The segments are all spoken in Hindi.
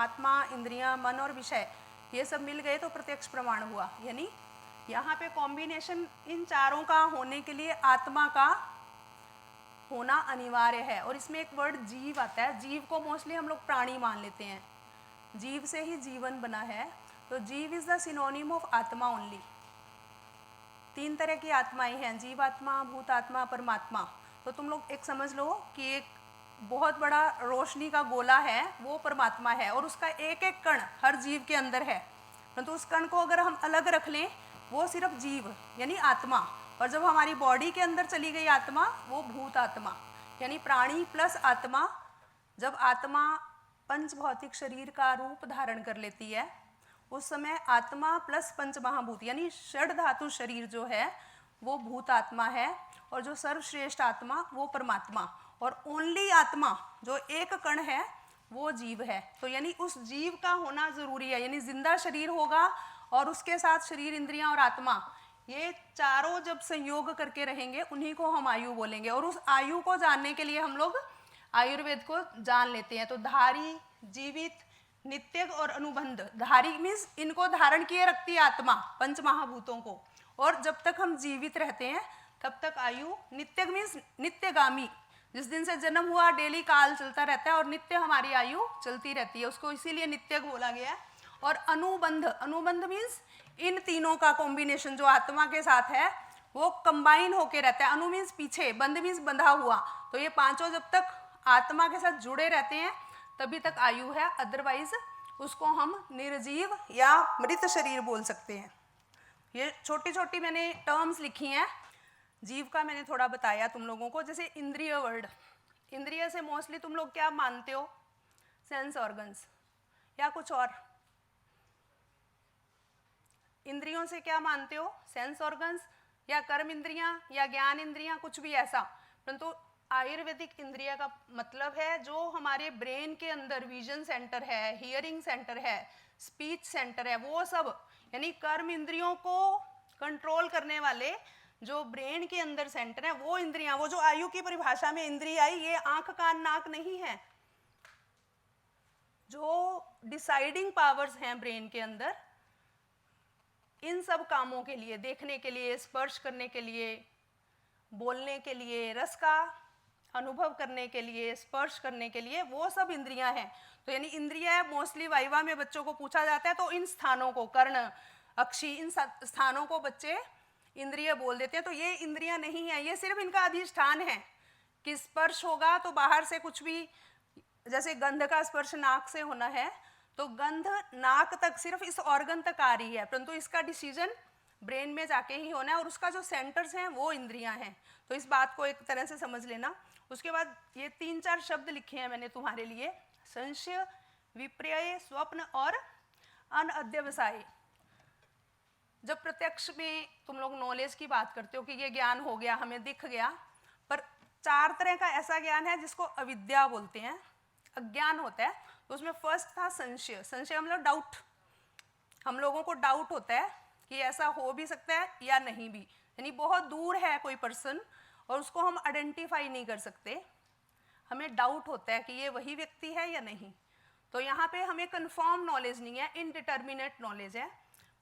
आत्मा, इंद्रियां, मन और विषय ये सब मिल गए तो प्रत्यक्ष प्रमाण हुआ। यानी यहाँ पे कॉम्बिनेशन इन चारों का होने के लिए आत्मा का होना अनिवार्य है। और इसमें एक वर्ड जीव आता है। जीव को मोस्टली हम लोग प्राणी मान लेते हैं, जीव से ही जीवन बना है, तो जीव इज द सिनोनिम ऑफ आत्मा ओनली। तीन तरह की आत्माएं हैं, जीवात्मा, भूतात्मा, परमात्मा। तो तुम लोग एक समझ लो कि एक बहुत बड़ा रोशनी का गोला है, वो परमात्मा है, और उसका एक एक कण हर जीव के अंदर है। परंतु उस कण को अगर हम अलग रख लें, वो सिर्फ जीव यानी आत्मा। और जब हमारी बॉडी के अंदर चली गई आत्मा, वो भूत आत्मा यानी प्राणी प्लस आत्मा। जब आत्मा पंच भौतिक शरीर का रूप धारण कर लेती है, उस समय आत्मा प्लस पंच महाभूत यानी षड धातु शरीर जो है वो भूत आत्मा है, और जो सर्वश्रेष्ठ आत्मा वो परमात्मा, और ओनली आत्मा जो एक कण है वो जीव है। तो यानी उस जीव का होना जरूरी है, यानी जिंदा शरीर होगा और उसके साथ शरीर, इंद्रियां और आत्मा, ये चारों जब संयोग करके रहेंगे उन्हीं को हम आयु बोलेंगे। और उस आयु को जानने के लिए हम लोग आयुर्वेद को जान लेते हैं। तो धारी, जीवित, नित्यग और अनुबंध। धारी मीन्स इनको धारण किए रखती है आत्मा, पंच महाभूतों को, और जब तक हम जीवित रहते हैं तब तक आयु। नित्यग मीन्स नित्यगामी, जिस दिन से जन्म हुआ डेली काल चलता रहता है और नित्य हमारी आयु चलती रहती है, उसको इसीलिए नित्यग बोला गया है। और अनुबंध, अनुबंध मीन्स इन तीनों का कॉम्बिनेशन जो आत्मा के साथ है वो कंबाइन होके रहता है। अनु मीन्स पीछे, बंध मीन्स बंधा हुआ। तो ये पांचों जब तक आत्मा के साथ जुड़े रहते हैं तभी तक आयु है, अदरवाइज उसको हम निर्जीव या मृत शरीर बोल सकते हैं। ये छोटी छोटी मैंने टर्म्स लिखी हैं। जीव का मैंने थोड़ा बताया तुम लोगों को। जैसे इंद्रिय वर्ड, इंद्रिय से मोस्टली तुम लोग क्या मानते हो? सेंस ऑर्गन्स या कुछ और? इंद्रियों से क्या मानते हो? सेंस ऑर्गन्स या कर्म इंद्रियां या ज्ञान इंद्रियां, कुछ भी ऐसा। परंतु आयुर्वेदिक इंद्रिय का मतलब है जो हमारे ब्रेन के अंदर विजन सेंटर है, हियरिंग सेंटर है, स्पीच सेंटर है, वो सब, यानी कर्म इंद्रियों को कंट्रोल करने वाले जो ब्रेन के अंदर सेंटर है वो इंद्रियां। वो जो आयु की परिभाषा में इंद्रिय आई, ये आंख, कान, नाक नहीं है। जो डिसाइडिंग पावर्स हैं ब्रेन के अंदर, इन सब कामों के लिए, देखने के लिए, स्पर्श करने के लिए, बोलने के लिए, रस का अनुभव करने के लिए, स्पर्श करने के लिए, वो सब इंद्रियां हैं। तो यानी इंद्रियां मोस्टली वाइवा में बच्चों को पूछा जाता है तो इन स्थानों को, कर्ण, अक्षी, इन स्थानों को बच्चे इंद्रिय बोल देते हैं। तो ये इंद्रियां नहीं है, ये सिर्फ इनका अधिष्ठान है कि स्पर्श होगा तो बाहर से कुछ भी, जैसे गंध का स्पर्श नाक से होना है तो गंध नाक तक सिर्फ इस ऑर्गन तक आ रही है, परंतु इसका डिसीजन ब्रेन में जाके ही होना है, और उसका जो सेंटर्स हैं वो इंद्रियां हैं। तो इस बात को एक तरह से समझ लेना। उसके बाद ये 3-4 शब्द लिखे हैं मैंने तुम्हारे लिए, संशय, विपर्य, स्वप्न और अनअध्यवसाय। जब प्रत्यक्ष में तुम लोग नॉलेज की बात करते हो कि ये ज्ञान हो गया, हमें दिख गया, पर 4 तरह का ऐसा ज्ञान है जिसको अविद्या बोलते हैं, अज्ञान होता है। तो उसमें फर्स्ट था संशय। संशय मतलब डाउट। हम लोगों को डाउट होता है कि ऐसा हो भी सकता है या नहीं भी, यानी बहुत दूर है कोई पर्सन और उसको हम आइडेंटिफाई नहीं कर सकते, हमें डाउट होता है कि ये वही व्यक्ति है या नहीं। तो यहाँ पे हमें कंफर्म नॉलेज नहीं है, इनडिटर्मिनेट नॉलेज है।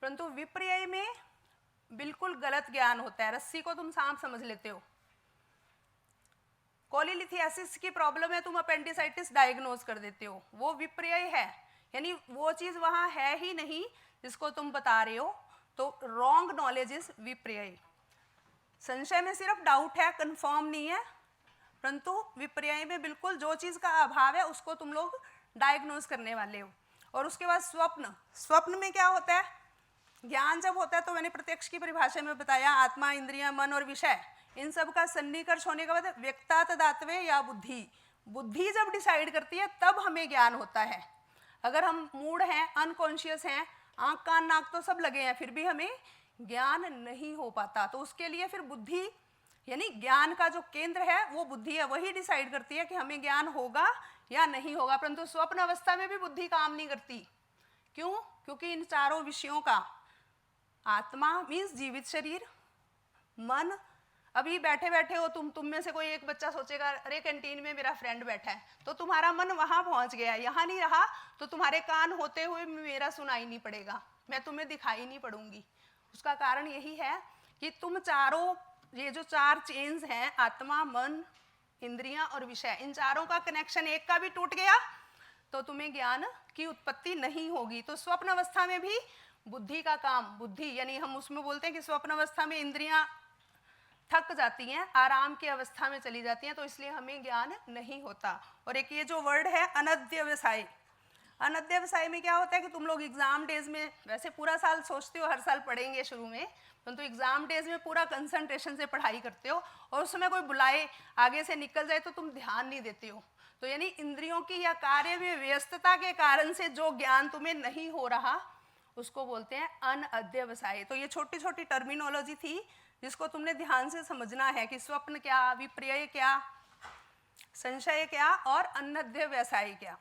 परंतु विपर्य में बिल्कुल गलत ज्ञान होता है। रस्सी को तुम सांप समझ लेते हो, कोलिलिथियासिस की प्रॉब्लम है, तुम अपेंडिसाइटिस डायग्नोज कर देते हो, वो विपर्य है, यानी वो चीज वहां है ही नहीं जिसको तुम बता रहे हो। तो रॉन्ग नॉलेज इज विपर्य। संशय में सिर्फ डाउट है, कंफर्म नहीं है, परंतु विपर्य में बिल्कुल जो चीज का अभाव है उसको तुम लोग डायग्नोज करने वाले हो। और उसके बाद स्वप्न। स्वप्न में क्या होता है? ज्ञान जब होता है तो मैंने प्रत्यक्ष की परिभाषा में बताया, आत्मा, इंद्रियां, मन और विषय, इन सब का सन्निकर्ष होने के बाद व्यक्तातदात्वे या बुद्धि, बुद्धि जब डिसाइड करती है तब हमें ज्ञान होता है। अगर हम मूड हैं, अनकॉन्शियस हैं, आंख, कान, नाक तो सब लगे हैं, फिर भी हमें ज्ञान नहीं हो पाता। तो उसके लिए फिर बुद्धि, यानी ज्ञान का जो केंद्र है वो बुद्धि है, वही डिसाइड करती है कि हमें ज्ञान होगा या नहीं होगा। परंतु स्वप्न अवस्था में भी बुद्धि काम नहीं करती। क्यों? क्योंकि इन चारों विषयों का, आत्मा मीन्स जीवित शरीर, मन अभी बैठे बैठे हो तुम में से कोई एक बच्चा सोचेगा अरे कैंटीन में मेरा फ्रेंड बैठा है, तो तुम्हारा मन वहां पहुंच गया, यहाँ नहीं रहा, तो तुम्हारे कान होते हुए मेरा सुनाई नहीं पड़ेगा, मैं तुम्हें दिखाई नहीं पड़ूंगी। उसका कारण यही है कि तुम चारों, ये जो चार चेन्स हैं, आत्मा, मन, इंद्रियां और विषय, इन चारों का कनेक्शन एक का भी टूट गया तो तुम्हें ज्ञान की उत्पत्ति नहीं होगी। तो स्वप्न अवस्था में भी बुद्धि का काम, बुद्धि यानी हम उसमें बोलते हैं कि स्वप्न अवस्था में इंद्रियां थक जाती हैं, आराम की अवस्था में चली जाती हैं, तो इसलिए हमें ज्ञान नहीं होता। और एक ये जो वर्ड है अनध्यवसाय, अनध्यवसाय में क्या होता है कि तुम लोग एग्जाम डेज में वैसे पूरा साल सोचते हो हर साल पढ़ेंगे शुरू में, परंतु एग्जाम डेज में पूरा कंसंट्रेशन से पढ़ाई करते हो और उसमें कोई बुलाए आगे से निकल जाए तो तुम ध्यान नहीं देते हो। तो यानी इंद्रियों की या कार्य में व्यस्तता के कारण से जो ज्ञान तुम्हें नहीं हो रहा उसको बोलते हैं अनअध्यवसाय। तो ये छोटी छोटी टर्मिनोलॉजी थी जिसको तुमने ध्यान से समझना है कि स्वप्न क्या, विपर्यय क्या, संशय क्या और अनअध्यवसाय क्या।